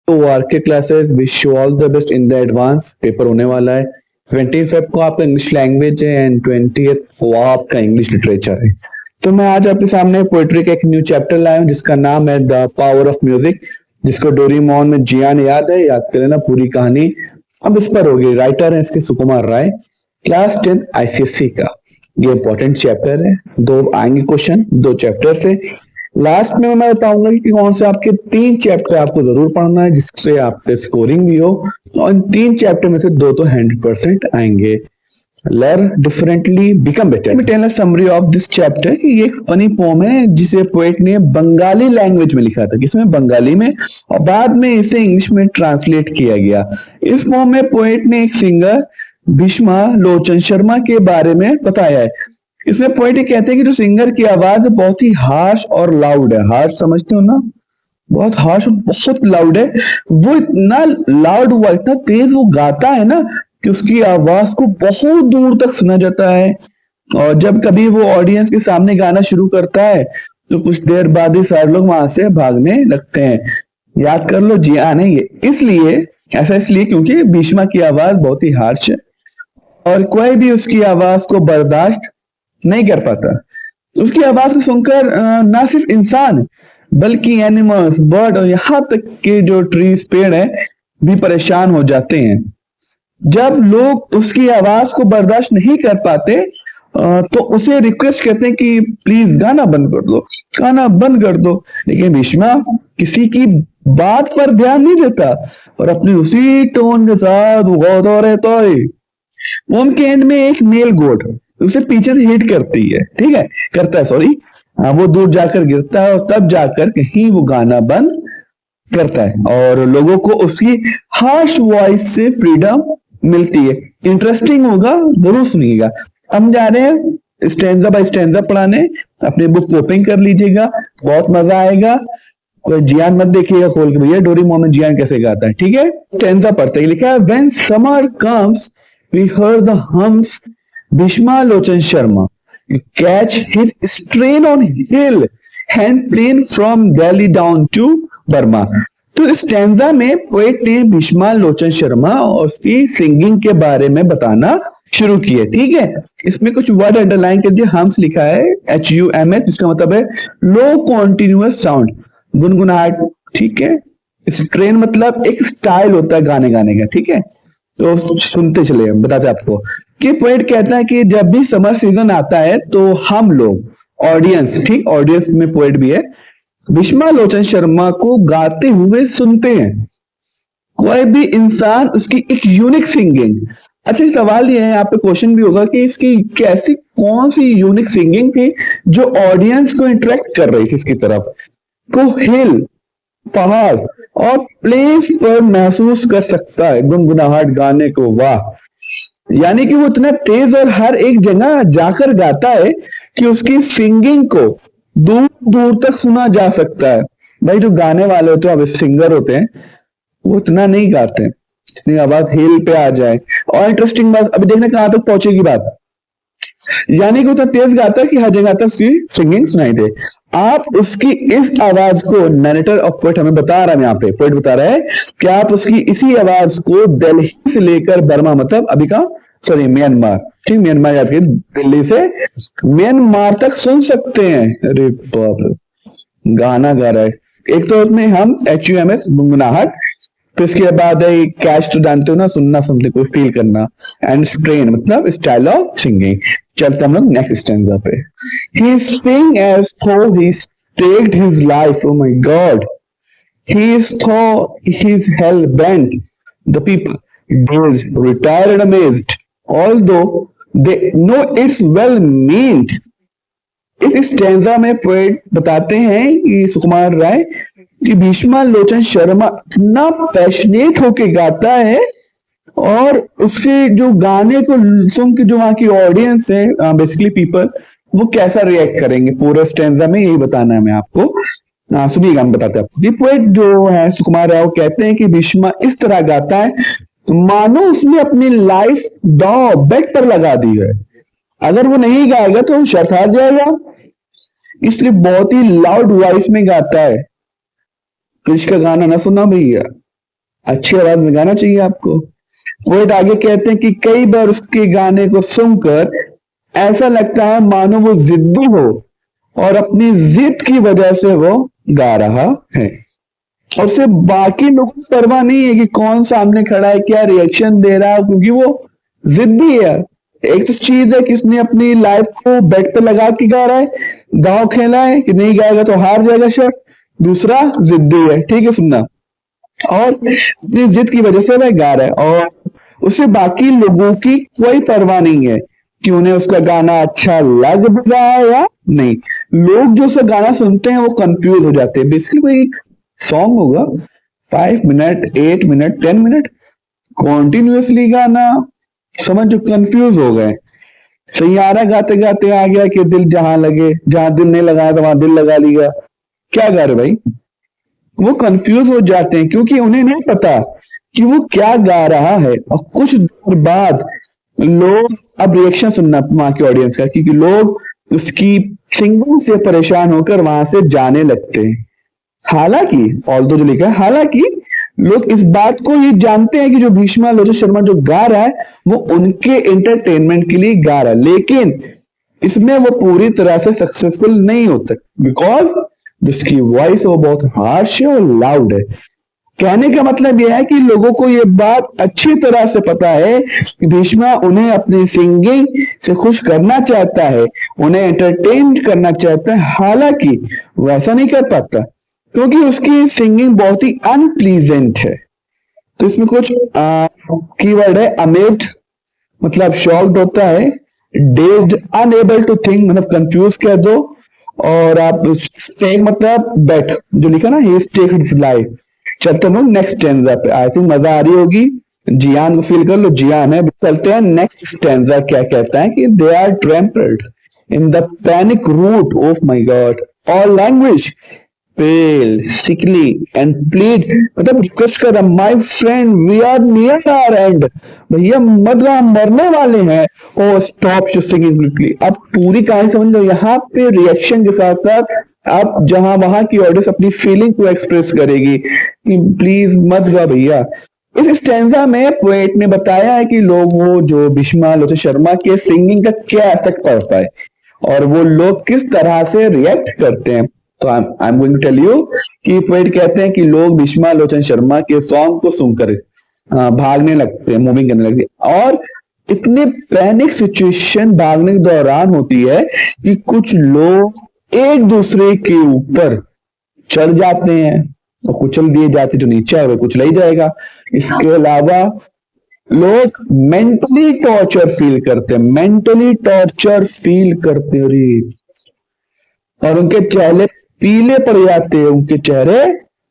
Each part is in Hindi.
तो RK classes wish you all the best in the advance paper होने वाला है। 25 को आपका इंग्लिश लैंग्वेज है एंड 20 को आपका इंग्लिश लिटरेचर है। तो मैं आज आपके सामने पोएट्री का एक न्यू चैप्टर लाया हूँ जिसका नाम है द पावर ऑफ म्यूजिक, जिसको डोरेमोन में जियान याद है, याद करें ना पूरी कहानी। अब इस पर होगी, राइटर है इसके सुकुमार राय, क्लास 10 आईसीएससी का। ये इंपॉर्टेंट चैप्टर है, दो आएंगे क्वेश्चन दो चैप्टर से। लास्ट में मैं बताऊंगा कि कौन से आपके 3 चैप्टर आपको जरूर पढ़ना है जिससे आपके स्कोरिंग भी हो, और इन 3 चैप्टर में से 2 तो 100% आएंगे। Learn differently become better. मैं tell a summary of this chapter. ये एक फनी पोम है जिसे पोएट ने बंगाली लैंग्वेज में लिखा था, जिसमें बंगाली में, और बाद में इसे इंग्लिश में ट्रांसलेट किया गया। इस पोम में पोएट ने एक सिंगर भीष्मा लोचन शर्मा के बारे में बताया है। इसमें पोएट कहते हैं कि जो सिंगर की आवाज बहुत ही हार्श और लाउड है। हार्श समझते हो ना, बहुत हार्श और बहुत लाउड है। वो इतना लाउड हुआ, इतना तेज वो गाता है ना कि उसकी आवाज को बहुत दूर तक सुना जाता है। और जब कभी वो ऑडियंस के सामने गाना शुरू करता है तो कुछ देर बाद ही सारे लोग वहां से भागने लगते हैं। याद कर लो, जियान है ये। इसलिए क्योंकि भीष्मा की आवाज बहुत ही हार्श है और कोई भी उसकी आवाज को बर्दाश्त नहीं कर पाता। उसकी आवाज को सुनकर ना सिर्फ इंसान बल्कि एनिमल्स, बर्ड और यहाँ तक के जो ट्रीज, पेड़ है, भी परेशान हो जाते हैं। जब लोग उसकी आवाज को बर्दाश्त नहीं कर पाते तो उसे रिक्वेस्ट करते हैं कि प्लीज गाना बंद कर दो, गाना बंद कर दो। लेकिन भीष्मा किसी की बात पर ध्यान नहीं देता और अपनी उसी टोन के साथ वो गाता रहता है। पोम के एंड में एक मेल गोट उसे पीछे से हिट करती है, ठीक है, करता है, सॉरी। वो दूर जाकर गिरता है और तब जाकर कहीं वो गाना बंद करता है और लोगों को उसकी हार्श वॉइस से फ्रीडम मिलती है। इंटरेस्टिंग होगा, जरूर सुनिएगा। हम जा रहे हैं स्टैंजा बाय स्टैंजा पढ़ाने, अपनी बुक ओपन कर लीजिएगा, बहुत मजा आएगा। कोई जियान मत देखिएगा खोल के, भैया डोरेमोन में जियान कैसे गाता है, ठीक है। स्टैंजा पढ़ते ही लिखा है, when summer comes we heard the hums Bhishma Lochan Sharma catch his strain on hill hand plane from Delhi down to Burma. तो इस स्टैंजा में पोएट ने भीष्मा लोचन शर्मा और उसकी सिंगिंग के बारे में बताना शुरू किया, ठीक है। इसमें कुछ वर्ड अंडरलाइन कर दिए। हम्स लिखा है HUMS, जिसका मतलब है लो कॉन्टिन्यूअस साउंड, गुनगुनाहट, ठीक है। स्ट्रेन मतलब एक स्टाइल होता है गाने गाने का, ठीक है। तो सुनते चले, बताते आपको कि पोएट कहता है कि जब भी समर सीजन आता है तो हम लोग ऑडियंस, ठीक, ऑडियंस में पोएट भी है, भीष्मा लोचन शर्मा को गाते हुए सुनते हैं। कोई भी इंसान उसकी एक यूनिक सिंगिंग। अच्छा, सवाल ये है, यहाँ पे क्वेश्चन भी होगा कि इसकी कैसी, कौन सी यूनिक सिंगिंग थी जो ऑडियंस को इंटरेक्ट कर रही थी इसकी तरफ, को हिल, पहाड़ और प्लेस पर महसूस कर सकता है गुनगुनाहट गाने को। वाह, यानी कि वो इतना तेज और हर एक जगह जाकर गाता है कि उसकी सिंगिंग को दूर दूर तक सुना जा सकता है। भाई जो गाने वाले होते हैं, अब सिंगर होते हैं, वो इतना नहीं गाते हैं, इतनी आवाज हिल पे आ जाए। और इंटरेस्टिंग बात, अभी देखने कहां तक पहुंचेगी बात, यानी कि उतना तेज गाता है कि हर जगह तक उसकी सिंगिंग सुनाई दे। आप उसकी इस आवाज को, नरेटर ऑफ पोएट हमें बता रहा है, यहाँ पे पोएट बता रहा है कि आप उसकी इसी आवाज को दिल्ली से लेकर बर्मा, मतलब अभी का, सॉरी, म्यांमार, ठीक, म्यांमार याद करिए, दिल्ली से म्यांमार तक सुन सकते हैं। अरे बाप रे, गाना गा रहा है। एक तो उसमें हम HUMS गुनगुनाहट, फिर इसके बाद है कैच, तो जानते हो ना, सुनना, समथिंग को फील करना, एंड स्ट्रेन मतलब स्टाइल ऑफ सिंगिंग। चलते हम लोग नेक्स्ट स्टैंजा पे। He sing as though he staked his life. Oh my God. He is though his hell bent. The people dazed, retired and amazed, although they know it's well meant. इस स्टैंजा में पोएट बताते हैं कि सुकुमार राय कि भीष्मा लोचन शर्मा इतना पैशनेट होके गाता है और उसके जो गाने को सुन के जो वहां की ऑडियंस है, बेसिकली पीपल, वो कैसा रिएक्ट करेंगे। पूरा स्टैंजा में यही बताना है मैं आपको, सुनिएगा, हम बताते हैं आपको। ये पोएट जो है सुकुमार राव कहते हैं कि भीष्मा इस तरह गाता है मानो उसने अपनी लाइफ दांव बेट पर लगा दी है। अगर वो नहीं गाएगा तो वो शर्त हार जाएगा, इसलिए बहुत ही लाउड वॉइस में गाता है। कृष का गाना ना सुना भैया, अच्छी आवाज में गाना चाहिए आपको। पोएट आगे कहते हैं कि कई बार उसके गाने को सुनकर ऐसा लगता है मानो वो जिद्दी हो और अपनी जिद की वजह से वो गा रहा है, और उसे बाकी लोगों को परवाह नहीं है कि कौन सामने खड़ा है, क्या रिएक्शन दे रहा है, क्योंकि वो जिद्दी है। एक तो चीज है कि उसने अपनी लाइफ को बेट पे लगा के गा रहा है, दांव खेला है कि नहीं गाएगा तो हार जाएगा शख्स। दूसरा जिद्दी है, ठीक है सुनना, और अपनी जिद की वजह से वह गा रहा है और उसे बाकी लोगों की कोई परवाह नहीं है कि उन्हें उसका गाना अच्छा लग भी रहा है या नहीं। लोग जो उसका गाना सुनते हैं वो कंफ्यूज हो जाते हैं। बेसिकली कोई सॉन्ग होगा 5 मिनट, 8 मिनट, 10 मिनट कॉन्टिन्यूसली गाना, समझ जो कंफ्यूज हो गए। सैयारा गाते गाते आ गया कि दिल जहां लगे, जहां दिल नहीं लगाया तो वहां दिल लगा लिया। क्या गा रहे भाई, वो कंफ्यूज हो जाते हैं क्योंकि उन्हें नहीं पता कि वो क्या गा रहा है। और कुछ देर बाद लोग, अब रिएक्शन सुनना वहां के ऑडियंस का, क्योंकि लोग उसकी सिंगिंग से परेशान होकर वहां से जाने लगते हैं। हालांकि ऑल्दो जो लिखा है, हालांकि लोग इस बात को ये जानते हैं कि जो भीष्मालोचन शर्मा जो गा रहा है वो उनके एंटरटेनमेंट के लिए गा रहा है, लेकिन इसमें वो पूरी तरह से सक्सेसफुल नहीं होता बिकॉज जिसकी वॉइस वो बहुत हार्श है और लाउड है। कहने का मतलब यह है कि लोगों को ये बात अच्छी तरह से पता है कि भीष्मा उन्हें अपनी सिंगिंग से खुश करना चाहता है, उन्हें एंटरटेन करना चाहता है, हालांकि वो ऐसा नहीं कर पाता क्योंकि उसकी सिंगिंग बहुत ही अनप्लीजेंट है। तो इसमें कुछ कीवर्ड है, अमेज्ड मतलब शॉक्ड होता है, डेज्ड अनएबल टू थिंक मतलब कंफ्यूज कह दो, और आप स्टेक मतलब बेट जो लिखा ना, ही स्टेक हिज लाइफ। चलते हैं नेक्स्ट स्टैंजा पे, आई थिंक मजा आ रही होगी, जियान को फील कर लो, जियान है। चलते हैं नेक्स्ट स्टैंजा, क्या कहता है कि they are trampled in the panic rout of my god all language pale, sickly and plead, मतलब रिक्वेस्ट कर रहा, my friend we are near our end, भैया मत हम मरने वाले हैं। O stop you singing quickly. अब पूरी कहानी समझ लो, यहाँ पे रिएक्शन के साथ साथ अब जहां वहां की ऑडियंस अपनी फीलिंग को एक्सप्रेस करेगी कि प्लीज मत गा भैया। इस स्टैंजा में पोएट ने बताया है कि लोगों जो भीष्मालोचन शर्मा के सिंगिंग का क्या इफेक्ट पड़ता है और वो लोग किस तरह से रिएक्ट करते हैं। तो I am going to tell you कि पोएट कहते हैं कि लोग भीष्मालोचन शर्मा के सॉन्ग को सुनकर भागने लगते हैं, मूविंग करने लगते हैं, और इतने पैनिक सिचुएशन भागने के दौरान होती है कि कुछ लोग एक दूसरे के ऊपर चढ़ जाते हैं और कुचल दिए जाते, जो नीचे है वो कुचला ही जाएगा। इसके अलावा लोग मेंटली टॉर्चर फील करते हैं, मेंटली टॉर्चर फील करते हैं, और उनके चेहरे पीले पड़ जाते हैं, उनके चेहरे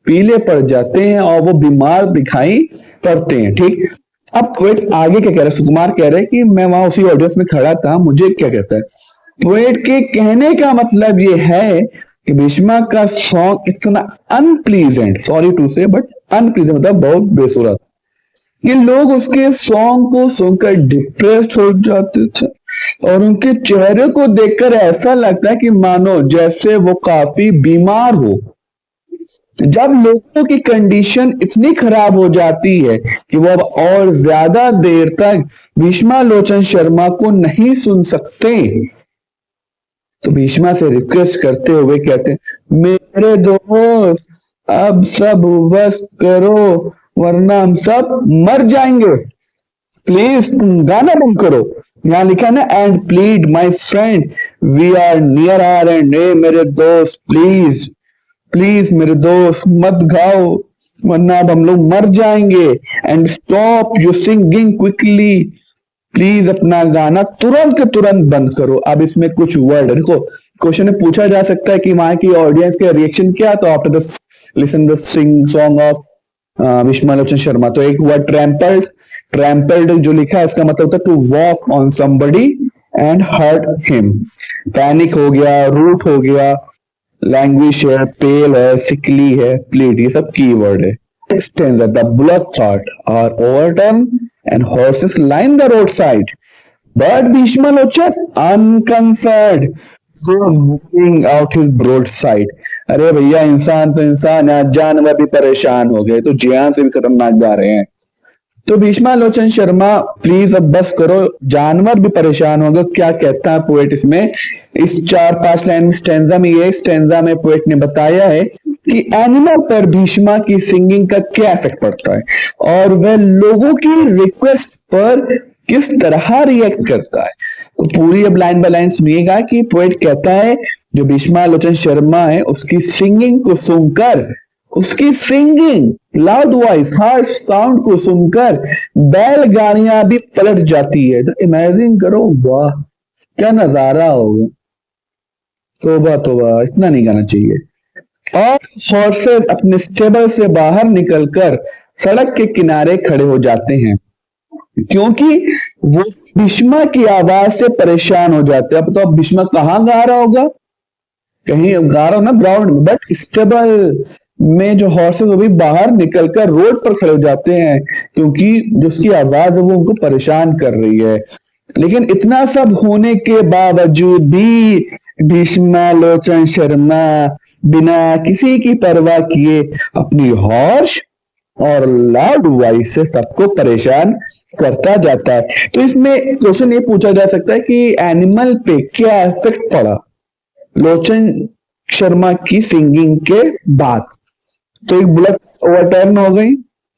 पीले पड़ जाते हैं और वो बीमार दिखाई पड़ते हैं। ठीक, अब पोएट आगे क्या कह रहा है, सुकुमार कह रहे हैं कि मैं वहां उसी ऑडियंस में खड़ा था, मुझे क्या कहता है। पोएट के कहने का मतलब ये है कि भीष्मा का सॉन्ग इतना अनप्लीजेंट, सॉरी टू से बट अनप्लीजेंट मतलब बहुत बेसुरा था, ये लोग उसके सॉन्ग को सुनकर डिप्रेस्ड हो जाते थे और उनके चेहरे को देखकर ऐसा लगता है कि मानो जैसे वो काफी बीमार हो। जब लोगों की कंडीशन इतनी खराब हो जाती है कि वो अब और ज्यादा देर तक भीष्मालोचन शर्मा को नहीं सुन सकते, तो भीष्मा से रिक्वेस्ट करते हुए कहते हैं, मेरे दोस्त अब सब बस करो वरना हम सब मर जाएंगे, प्लीज तुम गाना बंद करो। यहाँ लिखा ना, and plead my friend we are near our end, मेरे दोस्त प्लीज प्लीज मेरे दोस्त मत गाओ वरना अब हम लोग मर जाएंगे। And stop you singing quickly, please अपना गाना तुरंत के तुरंत बंद करो। अब इसमें कुछ वर्ड देखो, क्वेश्चन में पूछा जा सकता है कि वहां की ऑडियंस का रिएक्शन क्या, तो after the listen the sing song of Bhishmalochan Sharma, तो एक वर्ड ट्रैम्पल्ड, ट्रैम्पल्ड जो लिखा है इसका मतलब होता है to walk on somebody and hurt him. Panic हो गया, रूट हो गया, लैंग्वेज है, पेल है, सिकली है, प्लीड, ये सब की वर्ड है। Extend that the blood clot are overturned and horses line the roadside, but Bhishmalochan unconcerned goes moving out his broadside. अरे भैया, इंसान तो इंसान है, जानवर भी परेशान हो गए, तो जियान से भी खतरनाक गा रहे हैं। तो भीष्मालोचन शर्मा, प्लीज अब बस करो, जानवर भी परेशान होंगे। क्या कहता है पोएट इसमें, इस 4-5 लाइन स्टैंजा में, ये स्टैंजा में पोएट ने बताया है कि एनिमल पर भीष्मा की सिंगिंग का क्या इफेक्ट पड़ता है और वह लोगों की रिक्वेस्ट पर किस तरह रिएक्ट करता है। तो पूरी अब लाइन बाय लाइन सुनिएगा कि पोएट कहता है जो भीष्मालोचन शर्मा है उसकी सिंगिंग को सुनकर, उसकी singing loud voice harsh sound को सुनकर बैलगाड़ियां भी पलट जाती है। तो इमेजिन करो, वाह क्या नजारा होगा। तोबा तोबा, इतना नहीं गाना चाहिए। और हॉर्सेस अपने स्टेबल से बाहर निकलकर सड़क के किनारे खड़े हो जाते हैं क्योंकि वो भीष्मा की आवाज से परेशान हो जाते हैं। अब तो अब भीष्मा कहाँ गा रहा होगा, कहीं गा रहा हो ना ग्राउंड में, बट स्टेबल में जो हॉर्सेस वो भी बाहर निकलकर रोड पर खड़े हो जाते हैं क्योंकि जो उसकी आवाज है वो उनको परेशान कर रही है। लेकिन इतना सब होने के बावजूद भी भीष्मालोचन शर्मा बिना किसी की परवाह किए अपनी हॉर्श और लाउड वॉइस से सबको परेशान करता जाता है। तो इसमें क्वेश्चन ये पूछा जा सकता है कि एनिमल पे क्या इफेक्ट पड़ा लोचन शर्मा की सिंगिंग के बाद। तो एक बुलेट ओवरटर्न हो गई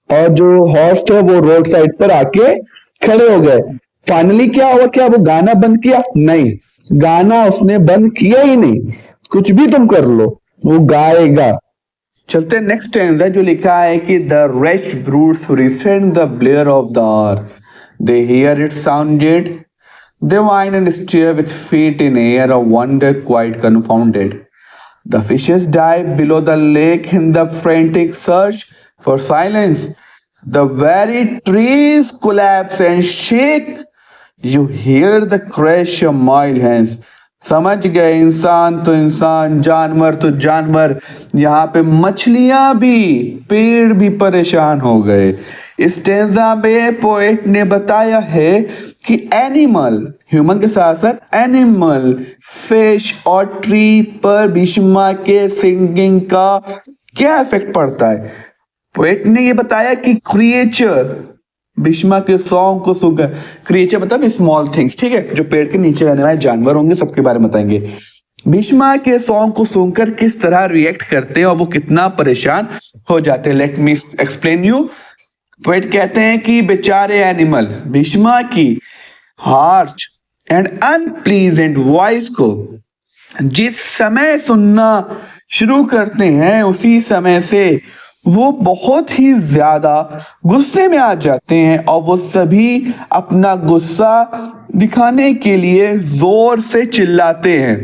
और जो हॉर्स थे वो रोड साइड पर आके खड़े हो गए। फाइनली क्या हुआ, क्या वो गाना बंद किया? नहीं, गाना उसने बंद किया ही नहीं। कुछ भी तुम कर लो, वो गाएगा। चलते नेक्स्ट स्टैंजा जो लिखा है कि the rest broods resent the blare of the hour, they hear it sounded, they whine and stare with feet in air of wonder, quite confounded. The fishes dive below the lake in the frantic search for silence. The very trees collapse and shake. You hear the crash of mile hence. समझ गए, इंसान तो इंसान, जानवर तो जानवर, यहाँ पे मछलियां भी, पेड़ भी परेशान हो गए। इस स्टेंजा में पोएट ने बताया है कि एनिमल, ह्यूमन के साथ साथ एनिमल, फिश और ट्री पर भीष्मा के सिंगिंग का क्या इफेक्ट पड़ता है। पोएट ने ये बताया कि क्रिएचर भीष्मा के सॉन्ग को सुनकर, क्रिएचर मतलब स्मॉल थिंग्स, ठीक है, जो पेड़ के नीचे रहने वाले जानवर होंगे सबके बारे में बताएंगे। भीष्मा के सॉन्ग को सुनकर किस तरह रिएक्ट करते हैं और वो कितना परेशान हो जाते हैं। Let me explain you. Poet कहते हैं कि बेचारे एनिमल भीष्मा की हार्श एंड अनप्लीजेंट वॉइस को जिस समय सुनना शुरू करते हैं उसी समय से वो बहुत ही ज्यादा गुस्से में आ जाते हैं और वो सभी अपना गुस्सा दिखाने के लिए जोर से चिल्लाते हैं।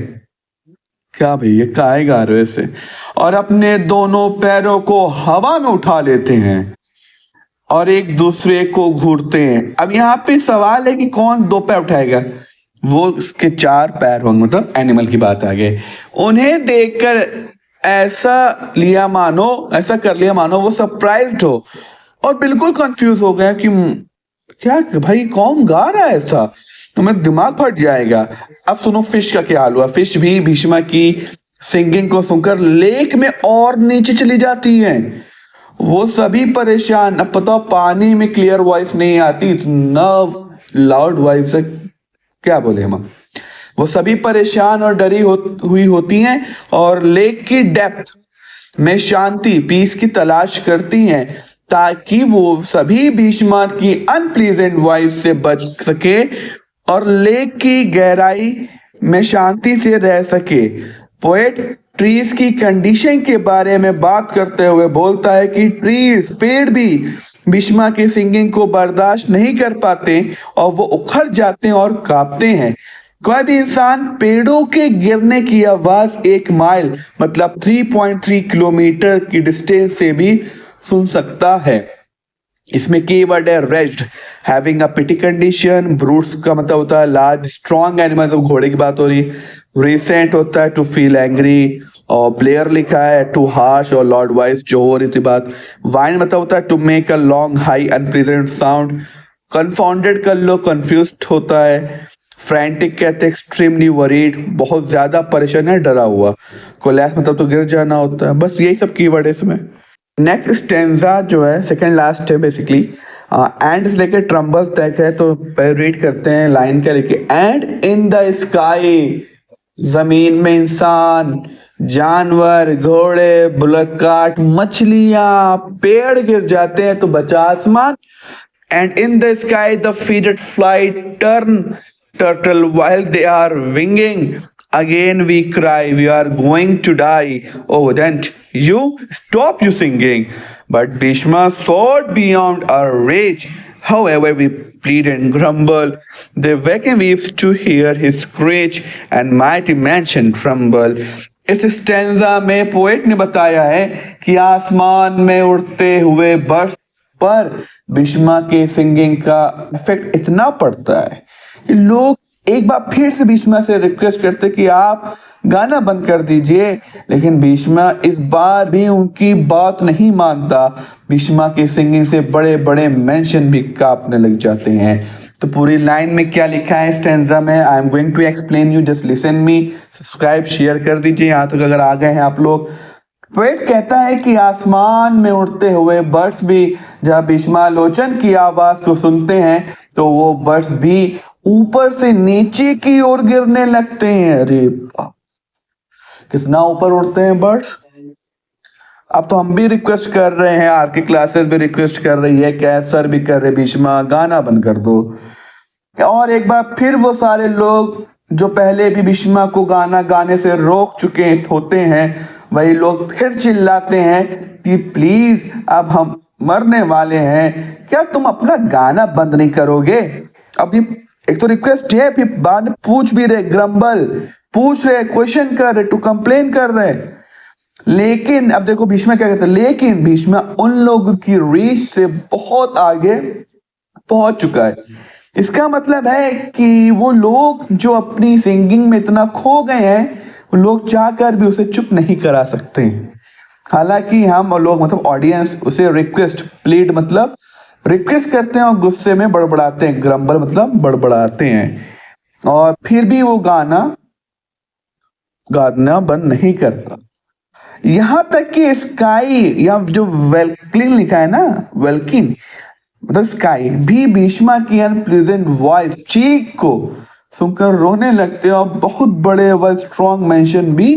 क्या भैया काहे गा रहे हो ऐसे, और अपने दोनों पैरों को हवा में उठा लेते हैं और एक दूसरे को घूरते हैं। अब यहाँ पे सवाल है कि कौन दो पैर उठाएगा, वो उसके 4 पैर होंगे, मतलब एनिमल की बात आ गई। उन्हें देखकर ऐसा कर लिया मानो वो सरप्राइज्ड हो और बिल्कुल कंफ्यूज हो गया कि क्या भाई कौन गा रहा है ऐसा, तो मेरा दिमाग फट जाएगा। अब सुनो फिश का क्या हाल हुआ। फिश भी भीष्मा की सिंगिंग को सुनकर लेक में और नीचे चली जाती हैं। वो सभी परेशान। अब पता पानी में क्लियर वॉइस नहीं आती, इतना लाउड वॉइस है, क्या बोले हम। वो सभी परेशान और डरी हुई होती हैं और लेक की डेप्थ में शांति, पीस की तलाश करती हैं ताकि वो सभी भीष्मा की अनप्लीजेंट वॉइस से बच सके और लेक की गहराई में शांति से रह सके। पोएट ट्रीज की कंडीशन के बारे में बात करते हुए बोलता है कि ट्रीज, पेड़ भी भीष्मा की सिंगिंग को बर्दाश्त नहीं कर पाते और वो उखड़ जाते हैं और कांपते हैं। कोई भी इंसान पेड़ों के गिरने की आवाज 1 माइल मतलब 3.3 किलोमीटर की डिस्टेंस से भी सुन सकता है। इसमें कीवर्ड है rest, having a pity condition. Brutes का मतलब होता है लार्ज स्ट्रॉन्ग एनिमल, तो घोड़े की बात हो रही। रिसेंट होता है टू फील एंग्री, और ब्लेयर लिखा है टू हार्श और लॉर्ड वॉइस जो हो रही थी बात। वाइन मतलब होता है to make a long high unpleasant sound. Confounded कर लो, कंफ्यूज्ड होता है। फ्रैंटिक कहते हैं एक्सट्रीमली वरीड, बहुत ज्यादा परेशान है, डरा हुआ। कोलैप्स मतलब तो गिर जाना होता है, बस यही सब कीवर्ड है इसमें। नेक्स्ट स्टेंजा जो है सेकंड लास्ट है बेसिकली, एंड से लेके ट्रम्बल तक है, तो रीड करते हैं लाइन क्या लिखे। एंड इन द स्काई, जमीन में इंसान, जानवर, घोड़े, बुलक्काट, मछलियां, पेड़ गिर जाते हैं तो बचा आसमान। And in the sky the feathered fly turn turtle while they are winging. Again we cry, we are going to die. Oh, then you stop you singing. But Bhishma soared beyond our rage. However we plead and grumble, they wake and weeps to hear his screech, and mighty mansion tremble. इस स्टेंजा में पोएट ने बताया है कि आसमान में उड़ते हुए बर्ड्स पर भीष्मा के सिंगिंग का इफेक्ट इतना पड़ता है कि लोग एक बार फिर से भीष्मा से रिक्वेस्ट करते कि आप गाना बंद कर दीजिए, लेकिन भीष्मा इस बार भी उनकी बात नहीं मानता। भीष्मा के सिंगिंग से बड़े बड़े मेंशन भी कांपने लग जाते हैं। तो पूरी लाइन में क्या लिखा है स्टेंजा में, I am going to explain you, just listen me. Subscribe share कर दीजिए यहाँ तक अगर आ गए हैं आप लोग। पोएट कहता है कि आसमान में उड़ते हुए बर्ड्स भी जब भीष्मालोचन की आवाज को सुनते हैं तो वो बर्ड्स भी ऊपर से नीचे की ओर गिरने लगते हैं। अरे बाप, कितना ऊपर उड़ते हैं बर्ड्स। अब तो हम भी रिक्वेस्ट कर रहे हैं, आर की क्लासेस भी रिक्वेस्ट कर रही है, कैफ सर भी कर रहे, भीष्मा गाना बंद कर दो। और एक बार फिर वो सारे लोग जो पहले भी भीष्मा को गाना गाने से रोक चुके होते हैं, वही लोग फिर चिल्लाते हैं कि प्लीज अब हम मरने वाले हैं, क्या तुम अपना गाना बंद नहीं करोगे। अब ये एक तो रिक्वेस्ट है, फिर बाद में पूछ भी रहे, ग्रम्बल पूछ रहे, क्वेश्चन कर रहे, टू कंप्लेन कर रहे। लेकिन अब देखो भीष्मा क्या कहता है, लेकिन भीष्मा उन लोगों की रीच से बहुत आगे पहुंच चुका है। इसका मतलब है कि वो लोग जो अपनी सिंगिंग में इतना खो गए हैं, वो लोग चाहकर भी उसे चुप नहीं करा सकते। हालांकि हम लोग मतलब ऑडियंस उसे रिक्वेस्ट, प्लीड मतलब रिक्वेस्ट करते हैं और गुस्से में बड़बड़ाते हैं, ग्रम्बल मतलब बड़बड़ाते हैं, और फिर भी वो गाना बंद नहीं करता। यहां तक कि स्काई या जो वेल्किन लिखा है ना, वेल्किन मतलब स्काई भी भीष्मा की अनप्लीजेंट वॉइस, चीख को सुनकर रोने लगते हैं और बहुत बड़े व स्ट्रॉन्ग मेंशन भी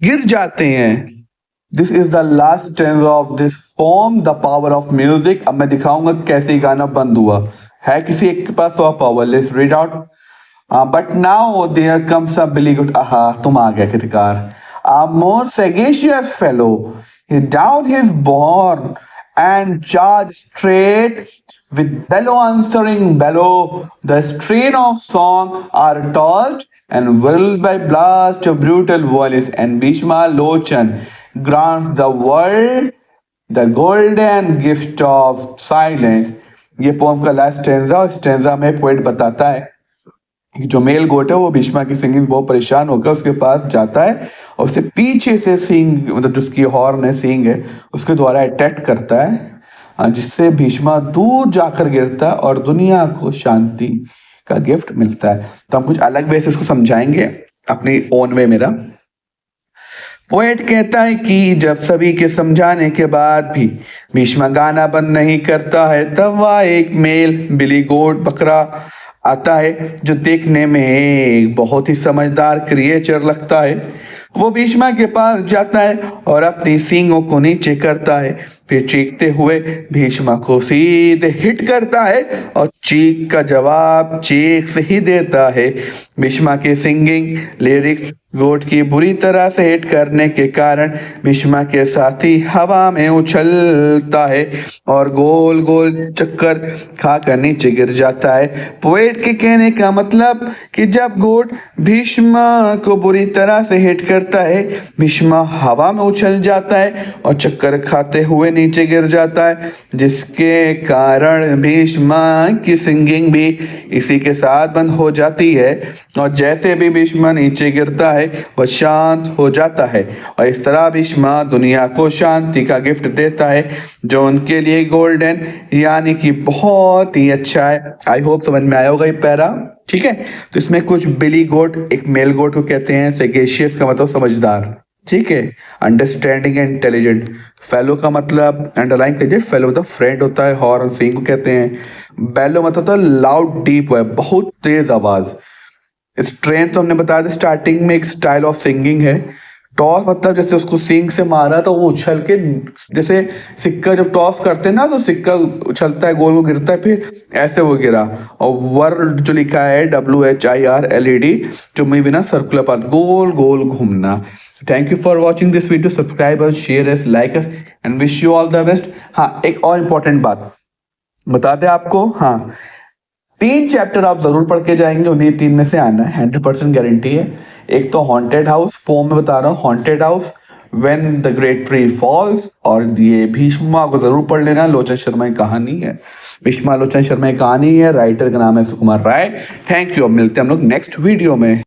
गिर जाते हैं। This is the last stanza of this pome, the power of music. अब मैं दिखाऊंगा कैसे गाना बंद हुआ है। किसी एक के पास 100 power, let's read out. But now there comes a billy goat, आहा तुम आ गए कृतिकार। A more sagacious fellow, he down his born and charged straight with bellow answering bellow. The strain of song are tossed and whirled by blast of brutal voice, and Bhishma Lochan grants the world the golden gift of silence. ये पोम का लास्ट स्टेंजा, स्टेंजा में पोएट बताता है जो मेल गोट है वो भीष्मा की सिंगिंग बहुत परेशान होकर उसके पास जाता है और उसे पीछे से सींग मतलब जिसकी हॉर्न है, सींग है, उसके द्वारा अटैक करता है, जिससे भीष्मा दूर जाकर गिरता है और दुनिया को शांति का गिफ्ट मिलता है। तो हम कुछ अलग वे से इसको समझाएंगे अपनी ओन वे। मेरा पोएट कहता है कि जब सभी के समझाने के बाद भी भीष्मा गाना बंद नहीं करता है, तब वह एक मेल बिली गोट बकरा आता है जो देखने में एक बहुत ही समझदार क्रिएचर लगता है। वो भीष्मा के पास जाता है और अपनी सींगों को नीचे करता है, फिर चीखते हुए भीष्मा को सीधे हिट करता है और चीख का जवाब चीख से ही देता है। भीष्मा के सिंगिंग लिरिक्स गोट की बुरी तरह से हिट करने के कारण भीष्मा के साथी हवा में उछलता है और गोल गोल चक्कर खाकर नीचे गिर जाता है। पोएट के कहने का मतलब कि जब गोट भीष्मा को बुरी तरह से हिट करता है, भीष्मा हवा में उछल जाता है और चक्कर खाते हुए नीचे गिर जाता है, जिसके कारण भीष्मा की सिंगिंग भी इसी के साथ बंद हो जाती है। और जैसे भी भीष्मा नीचे गिरता है है वह शांत हो जाता है और इस तरह भीष्मा दुनिया को शांति का गिफ्ट देता है जो उनके लिए गोल्डन यानी कि बहुत ही अच्छा है। आई होप समझ में आया होगा ये पैरा। ठीक है, तो इसमें कुछ बिली गोट, एक मेल गोट को कहते हैं। सेगेशियस का मतलब समझदार। ठीक है, अंडरस्टैंडिंग एंड इंटेलिजेंट। फेलो का मतलब अंडरलाइन कीजिए, फेलो मतलब फ्रेंड होता है। हॉर्न सिंग को कहते हैं। बेलो मतलब होता है लाउड डीप है, बहुत तेज आवाज। स्ट्रेंथ तो हमने बताया था स्टार्टिंग में, एक स्टाइल ऑफ सिंगिंग है। टॉस मतलब जैसे उसको सिंग से मारा तो वो उछल के, जैसे सिक्का जब टॉस करते हैं ना तो सिक्का उछलता है, गोल वो गिरता है, फिर ऐसे वो गिरा। और वर्ड जो लिखा है WHIRLED, जो मैं बिना सर्कुलर पाथ, गोल गोल घूमना। Thank you for watching this video. Subscribe us, share us, like us and wish you all the best. हाँ, एक और इम्पोर्टेंट बात बता दें आपको। हाँ, 3 चैप्टर आप जरूर पढ़ के जाएंगे, उन्हीं 3 में से आना है, 100% गारंटी है। एक तो हॉन्टेड हाउस, पोम में बता रहा हूँ, haunted house, when the great tree falls, और ये भीष्मा को जरूर पढ़ लेना। लोचन शर्मा की कहानी है, भीष्मा लोचन शर्मा की कहानी है। राइटर का नाम है सुकुमार राय। थैंक यू, अब मिलते हैं हम लोग नेक्स्ट वीडियो में।